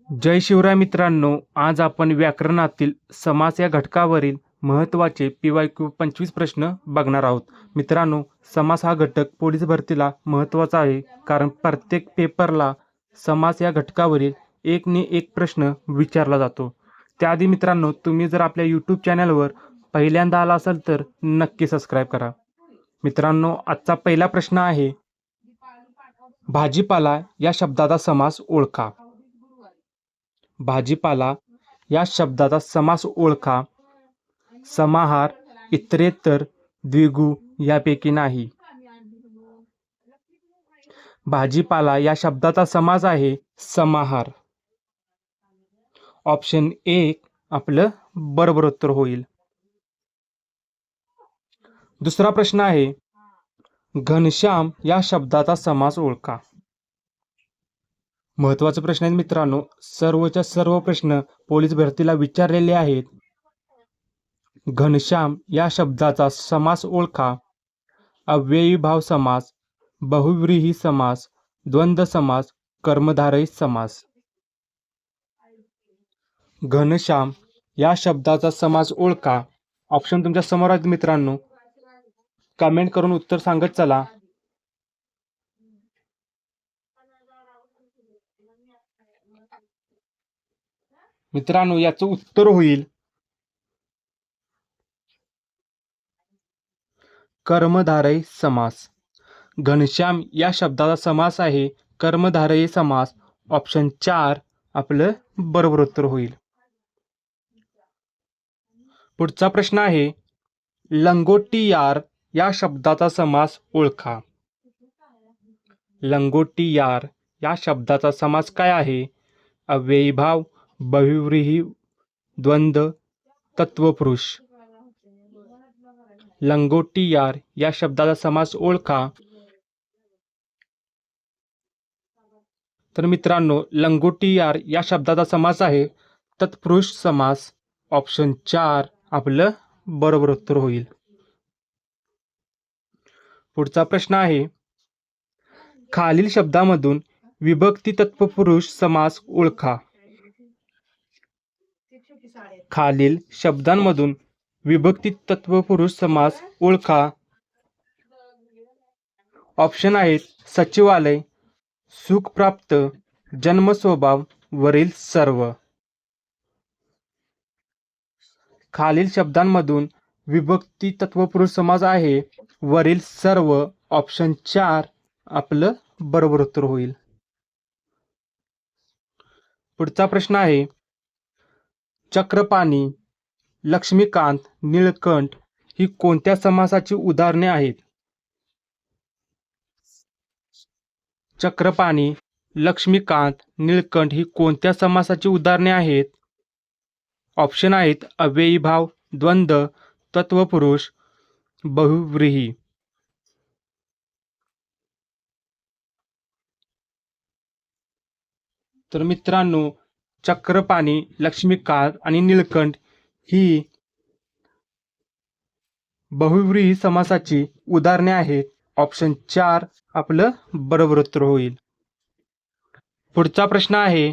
जय शिवराय मित्रांनो, आज आपण व्याकरणातील समास या घटकावरील महत्त्वाचे PYQ 25 प्रश्न बघणार आहोत. मित्रांनो, समास हा घटक पोलीस भरतीला महत्त्वाचा आहे, कारण प्रत्येक पेपरला समास या घटकावरील एक ने एक प्रश्न विचारला जातो. त्याआधी मित्रांनो, तुम्ही जर आपल्या यूट्यूब चॅनलवर पहिल्यांदा आला असाल तर नक्की सबस्क्राईब करा. मित्रांनो, आजचा पहिला प्रश्न आहे, भाजीपाला या शब्दाचा समास ओळखा. भाजीपाला या शब्दाचा समास ओळखा. समाहार, इतरेतर, द्विगु यापैकी नाही. भाजीपाला या शब्दाचा समास आहे समाहार. ऑप्शन 1 आपलं बरोबर उत्तर होईल. दुसरा प्रश्न आहे, घनश्याम या शब्दाचा समास ओळखा. महत्त्वाचा प्रश्न आहे मित्रांनो, सर्वच्या सर्व प्रश्न पोलीस भरतीला विचारलेले आहेत. घनश्याम या शब्दाचा समास ओळखा. अव्ययीभाव समास, बहुव्रीही समास, द्वंद्व समास, कर्मधारय समास. घनश्याम या शब्दाचा समास ओळखा. ऑप्शन तुमच्या समोर आहेत मित्रांनो, कमेंट करून उत्तर सांगत चला. मित्रांनो, याचं उत्तर होईल कर्मधारय समास. घनश्याम या शब्दाचा समास आहे कर्मधारय समास. ऑप्शन 4 आपलं बरोबर उत्तर होईल. पुढचा प्रश्न आहे, लंगोटी-यार या शब्दाचा समास ओळखा. लंगोटी-यार या शब्दाचा समास काय आहे? अव्ययीभाव, बहुव्रीही, द्वंद्व, तत्वपुरुष. लंगोटी-यार या शब्दाचा समास ओळखा. तर मित्रांनो, लंगोटी-यार या शब्दाचा समास आहे तत्पुरुष समास. ऑप्शन 4 आपलं बरोबर उत्तर होईल. पुढचा प्रश्न आहे, खालील शब्दामधून विभक्ती तत्पुरुष समास ओळखा. खालील शब्दांमधून विभक्ती तत्पुरुष समास ओळखा. ऑप्शन आहेत सचिवालय, सुखप्राप्त, जन्मस्वभाव, वरील सर्व. खालील शब्दांमधून विभक्ती तत्पुरुष समास आहे वरील सर्व. ऑप्शन 4 आपलं बरोबर उत्तर होईल. पुढचा प्रश्न आहे, चक्रपाणी, लक्ष्मीकांत, निळकंठ ही कोणत्या समासाची उदाहरणे आहेत? चक्रपाणी, लक्ष्मीकांत, निळकंठ ही कोणत्या समासाची उदाहरणे आहेत? ऑप्शन आहेत अव्ययीभाव, द्वंद्व, तत्वपुरुष, बहुव्रीही. तर मित्रांनो, चक्रपाणी, लक्ष्मीकांत आणि निळकंठ ही बहुव्रीही समासाची उदाहरणे आहेत. ऑप्शन 4 आपलं बरोबर उत्तर होईल. पुढचा प्रश्न आहे,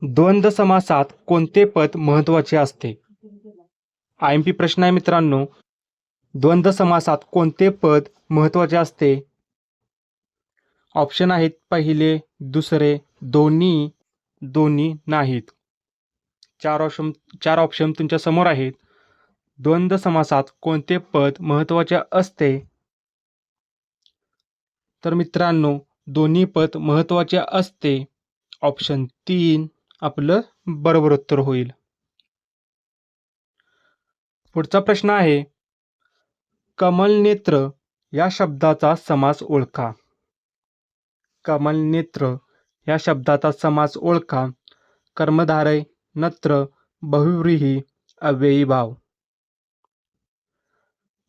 द्वंद्व समासात कोणते पद महत्वाचे असते? IMP प्रश्न आहे मित्रांनो, द्वंद्व समासात कोणते पद महत्वाचे असते? ऑप्शन आहेत पहिले, दुसरे, दोन्ही, दोन्ही नाहीत. चार ऑप्शन तुमच्या समोर आहेत. द्वंद्व समासात कोणते पद महत्वाचे असते? तर मित्रांनो, दोन्ही पद महत्वाचे असते. ऑप्शन 3 आपलं बरोबर उत्तर होईल. पुढचा प्रश्न आहे, कमलनेत्र या शब्दाचा समास ओळखा. कमलनेत्र या शब्दाचा समास ओळखा. कर्मधारय, नत्र, बहुव्रीही, अव्ययीभाव.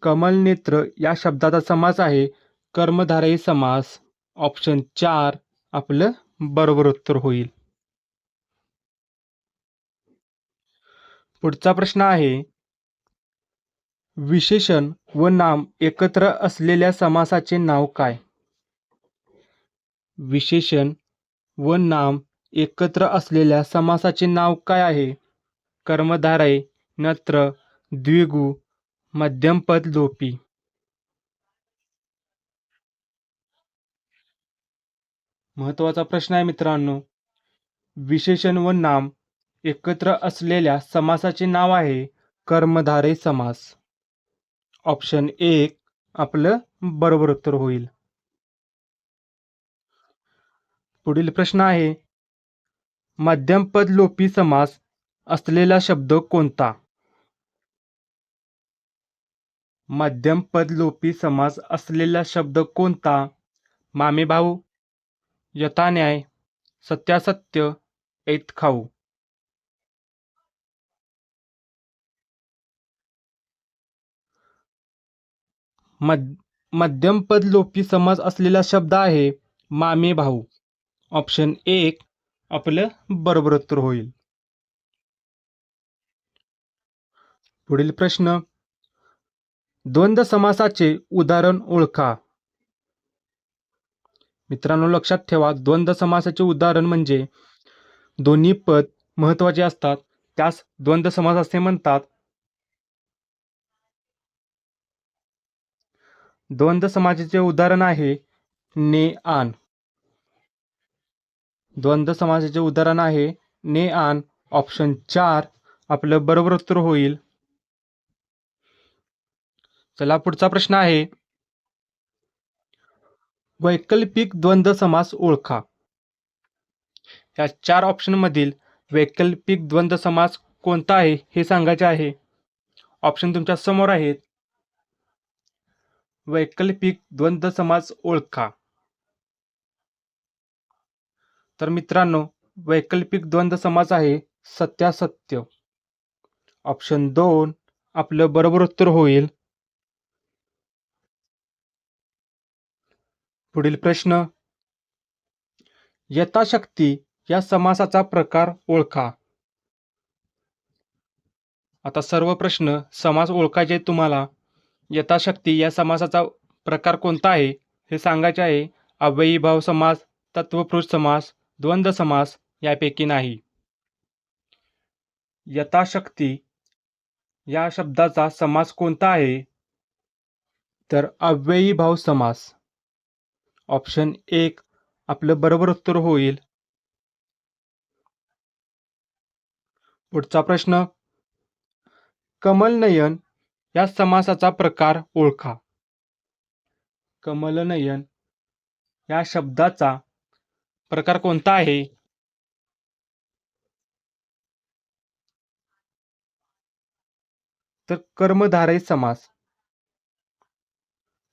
कमलनेत्र या शब्दाचा समास आहे कर्मधारय समास. ऑप्शन 4 आपलं बरोबर उत्तर होईल. पुढचा प्रश्न आहे, विशेषण व नाम एकत्र असलेल्या समासाचे नाव काय? विशेषण व नाम एकत्र असलेल्या समासाचे नाव काय आहे? कर्मधारय, नत्र, द्विगु, मध्यमपद लोपी. महत्वाचा प्रश्न आहे मित्रांनो. विशेषण व नाम एकत्र असलेल्या समासाचे नाव आहे कर्मधारय समास. ऑप्शन 1 आपलं बरोबर उत्तर होईल. पुढील प्रश्न आहे, मध्यमपद लोपी समास असलेला शब्द कोणता? मध्यमपद लोपी समास असलेला शब्द कोणता? मामेभाऊ, यथान्याय, सत्यासत्य, ऐतखाऊ. मध्यमपद लोपी समास असलेला शब्द आहे मामेभाऊ. ऑप्शन 1 आपलं बरोबर उत्तर होईल. पुढील प्रश्न, द्वंद्व समासाचे उदाहरण ओळखा. मित्रांनो लक्षात ठेवा, द्वंद्व समासाचे उदाहरण म्हणजे दोन्ही पद महत्वाचे असतात, त्यास द्वंद्व समास असे म्हणतात. द्वंद्व समासाचे उदाहरण आहे ने आन. द्वंद्व समासाचे उदाहरण आहे ने आन. ऑप्शन 4 आपलं बरोबर उत्तर होईल. चला पुढचा प्रश्न आहे, वैकल्पिक द्वंद्व समास ओळखा. या 4 ऑप्शन मधील वैकल्पिक द्वंद्व समास कोणता आहे हे सांगायचे आहे. ऑप्शन तुमच्या समोर आहेत. वैकल्पिक द्वंद्व समास ओळखा. तर मित्रांनो वैकल्पिक द्वंद्व समास आहे सत्यासत्य. ऑप्शन 2 आपलं बरोबर उत्तर होईल. पुढील प्रश्न, यथाशक्ती या समासाचा प्रकार ओळखा. आता सर्व प्रश्न समास ओळखायचे तुम्हाला. यथाशक्ती या समासाचा प्रकार कोणता आहे हे सांगायचे आहे. अव्ययीभाव समास, तत्वपुरुष समास, द्वंद्व समास यापैकी नाही. यथाशक्ती या शब्दाचा समास कोणता आहे? तर अव्ययीभाव समास. ऑप्शन 1 आपलं बरोबर उत्तर होईल. पुढचा प्रश्न, कमलनयन या समासाचा प्रकार ओळखा. कमलनयन या शब्दाचा प्रकार कोणता आहे? तर कर्मधारय समास.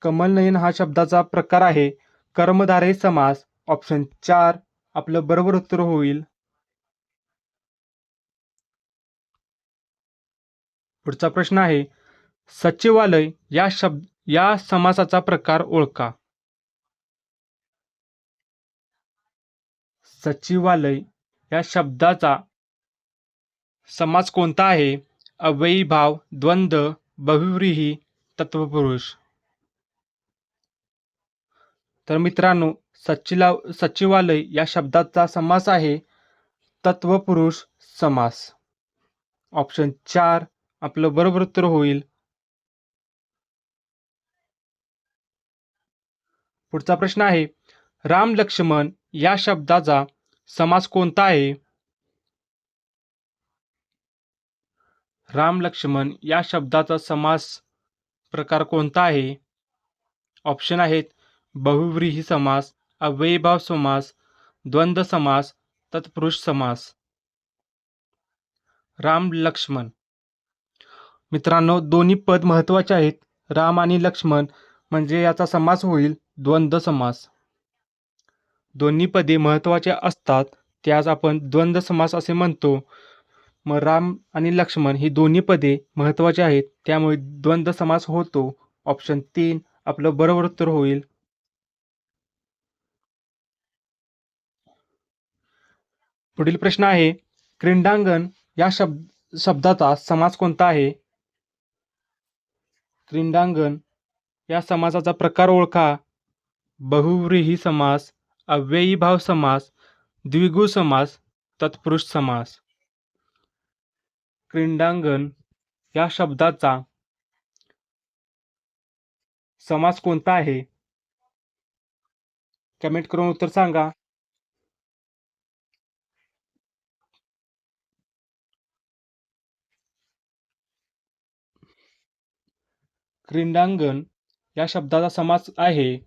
कमलनयन हा शब्दाचा प्रकार आहे कर्मधारय समास. ऑप्शन 4 आपलं बरोबर उत्तर होईल. पुढचा प्रश्न आहे, सचिवालय या समासाचा प्रकार ओळखा. सचिवालय या शब्दाचा समास कोणता आहे? अव्ययीभाव, द्वंद्व, बहुव्रीही, तत्वपुरुष. तर मित्रांनो सचिवालय या शब्दाचा समास आहे तत्वपुरुष समास. ऑप्शन 4 आपलं बरोबर उत्तर होईल. पुढचा प्रश्न आहे, राम लक्ष्मण या शब्दाचा समास कोणता आहे? राम लक्ष्मण या शब्दाचा समास प्रकार कोणता आहे? ऑप्शन आहेत बहुव्रीही समास, अव्ययीभाव समास, द्वंद्व समास, तत्पुरुष समास. राम लक्ष्मण. मित्रांनो दोन्ही पद महत्वाचे आहेत. राम आणि लक्ष्मण म्हणजे याचा समास होईल द्वंद्व समास. दोन्ही पदे महत्वाचे असतात त्यास आपण द्वंद्व समास असे म्हणतो. मग राम आणि लक्ष्मण ही दोन्ही पदे महत्वाचे आहेत त्यामुळे द्वंद्व समास होतो. ऑप्शन 3 आपलं बरोबर उत्तर होईल. पुढील प्रश्न आहे, क्रीडांगण या शब्दाचा समास कोणता आहे? क्रीडांगण या समासाचा प्रकार ओळखा. बहुव्रीही समास, अव्ययीभाव समास, द्विगु समास, तत्पुरुष समास. क्रीडांगण या शब्दाचा समास कोणता आहे? कमेंट करून उत्तर सांगा. क्रीडांगण या शब्दाचा समास आहे.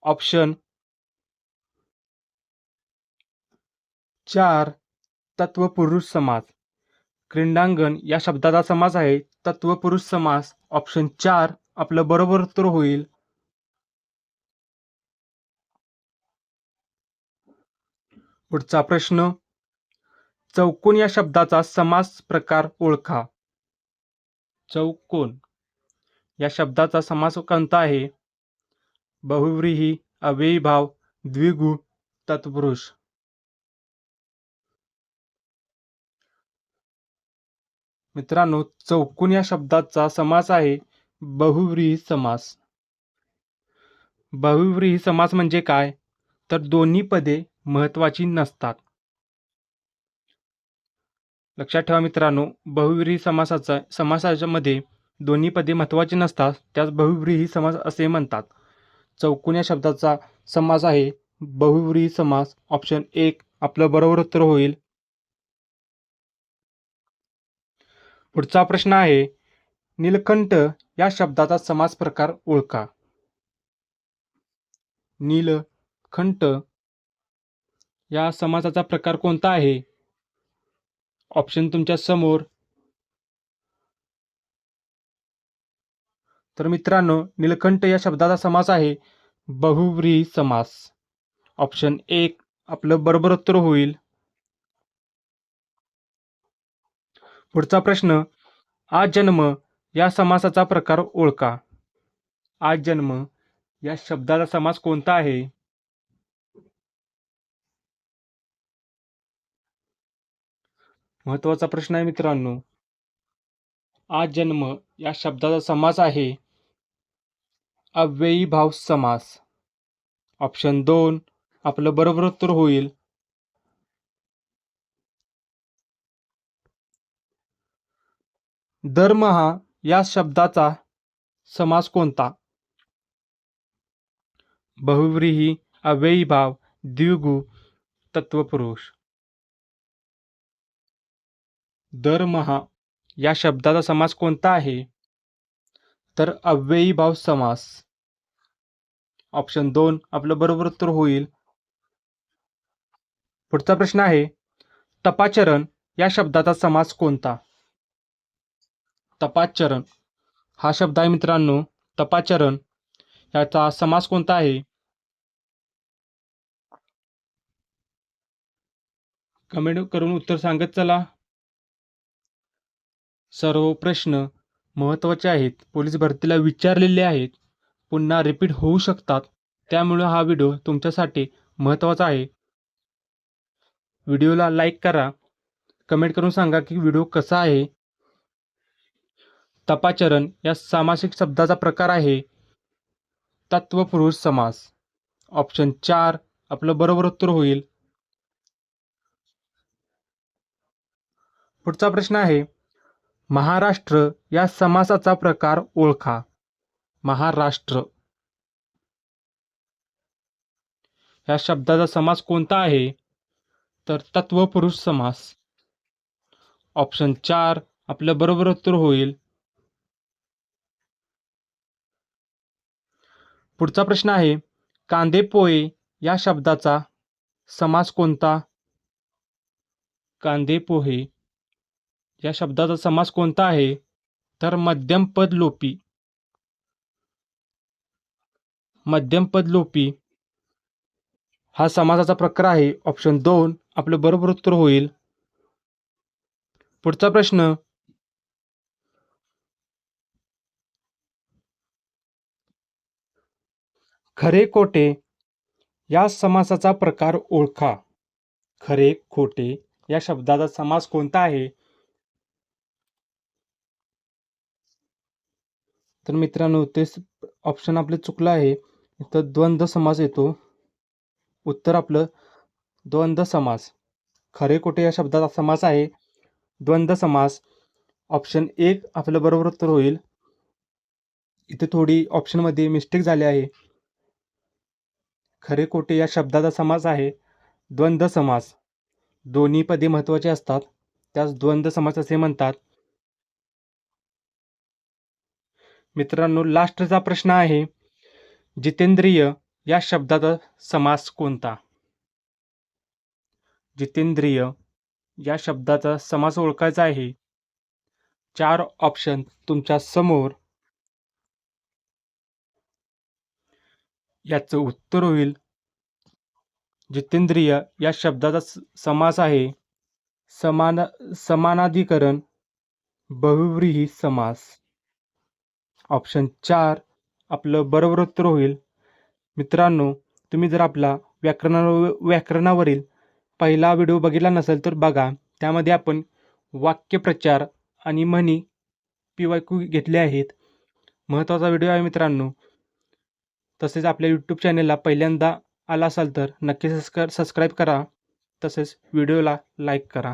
ऑप्शन 4 तत्वपुरुष समास. क्रीडांगण या शब्दाचा समास आहे तत्वपुरुष समास. ऑप्शन 4 आपलं बरोबर उत्तर होईल. पुढचा प्रश्न, चौकोन या शब्दाचा समास प्रकार ओळखा. चौकोन या शब्दाचा समास कोणता आहे? बहुव्रीही, अव्ययीभाव, द्विगु, तत्पुरुष. मित्रांनो, चौकोन या शब्दाचा समास आहे बहुव्रीही समास. बहुव्रीही समास म्हणजे काय? तर दोन्ही पदे महत्वाची नसतात. लक्षात ठेवा मित्रांनो, बहुव्रीही समासामध्ये दोन्ही पदे महत्वाची नसतात, त्यास बहुव्रीही समास असे म्हणतात. चौकोन या शब्दाचा समास आहे बहुव्रीही समास. ऑप्शन 1 आपलं बरोबर उत्तर होईल. पुढचा प्रश्न आहे, नीलकंठ या शब्दाचा समास प्रकार ओळखा. नीलकंठ या समासाचा प्रकार कोणता आहे? ऑप्शन तुमच्या समोर. तर मित्रांनो, नीलकंठ या शब्दाचा समास आहे बहुव्रीही समास. ऑप्शन 1 आपलं बरोबर उत्तर होईल. पुढचा प्रश्न, आजन्म या समासाचा प्रकार ओळखा. आजन्म या शब्दाचा समास कोणता आहे? महत्वाचा प्रश्न आहे मित्रांनो. आजन्म या शब्दाचा समास आहे अव्ययीभाव समास. ऑप्शन 2 आपलं बरोबर उत्तर होईल. दरमहा या शब्दाचा समास कोणता? बहुव्रीही, अव्ययीभाव, द्विगु, तत्वपुरुष. दरमहा या शब्दाचा समास कोणता आहे? तर अव्ययीभाव समास. ऑप्शन 2 आपलं बरोबर उत्तर होईल. पुढचा प्रश्न आहे, तपाचरण या शब्दाचा समास कोणता? तपाचरण हा शब्द आहे मित्रांनो. तपाचरण याचा समास कोणता आहे? कमेंट करून उत्तर सांगत चला. सर्व प्रश्न महत्त्वाचे आहेत, पोलीस भरतीला विचारलेले आहेत, पुन्हा रिपीट होऊ शकतात. त्यामुळे हा व्हिडिओ तुमच्यासाठी महत्त्वाचा आहे. व्हिडिओला लाईक करा, कमेंट करून सांगा की व्हिडिओ कसा आहे. तपाचरण या सामासिक शब्दाचा प्रकार आहे तत्वपुरुष समास. ऑप्शन 4 आपलं बरोबर उत्तर होईल. पुढचा प्रश्न आहे, महाराष्ट्र या समासाचा प्रकार ओळखा. महाराष्ट्र या शब्दाचा समास कोणता आहे? तर तत्वपुरुष समास. ऑप्शन 4 आपलं बरोबर उत्तर होईल. पुढचा प्रश्न आहे, कांदेपोहे या शब्दाचा समास कोणता? कांदेपोहे या शब्दाचा समास कोणता आहे? तर मध्यमपद लोपी. मध्यमपद लोपी हा समासाचा प्रकार आहे. ऑप्शन 2 आपलं बरोबर उत्तर होईल. पुढचा प्रश्न, खरे खोटे या समासाचा प्रकार ओळखा. खरे खोटे या शब्दाचा समास कोणता आहे? तर मित्रांनो, ते ऑप्शन आपले चुकलं आहे. इथं द्वंद्व समास येतो. उत्तर आपलं द्वंद्व समास. खरे खोटे या शब्दाचा समास आहे द्वंद्व समास. ऑप्शन 1 आपलं बरोबर उत्तर होईल. इथे थोडी ऑप्शनमध्ये मिस्टेक झाली आहे. खरे खोटे या शब्दाचा समास आहे द्वंद्व समास. दोन्ही पदे महत्त्वाची असतात, त्यास द्वंद्व समास असे म्हणतात. मित्रांनो, लास्टचा प्रश्न आहे, जितेंद्रिय या शब्दाचा समास कोणता? जितेंद्रिय या शब्दाचा समास ओळखायचा आहे. 4 ऑप्शन तुमच्या समोर. याचं उत्तर होईल, जितेंद्रिय या शब्दाचा समास आहे समानाधिकरण बहुव्रीही समास. ऑप्शन 4 आपलं बरोबर उत्तर होईल. मित्रांनो, तुम्ही जर आपला व्याकरणावरील पहिला व्हिडिओ बघितला नसेल तर बघा. त्यामध्ये आपण वाक्यप्रचार आणि म्हणी PYQ घेतले आहेत. महत्त्वाचा व्हिडिओ आहे मित्रांनो. तसेच आपल्या यूट्यूब चॅनलला पहिल्यांदा आला असाल तर नक्की सबस्क्राईब करा. तसेच व्हिडिओला लाईक करा.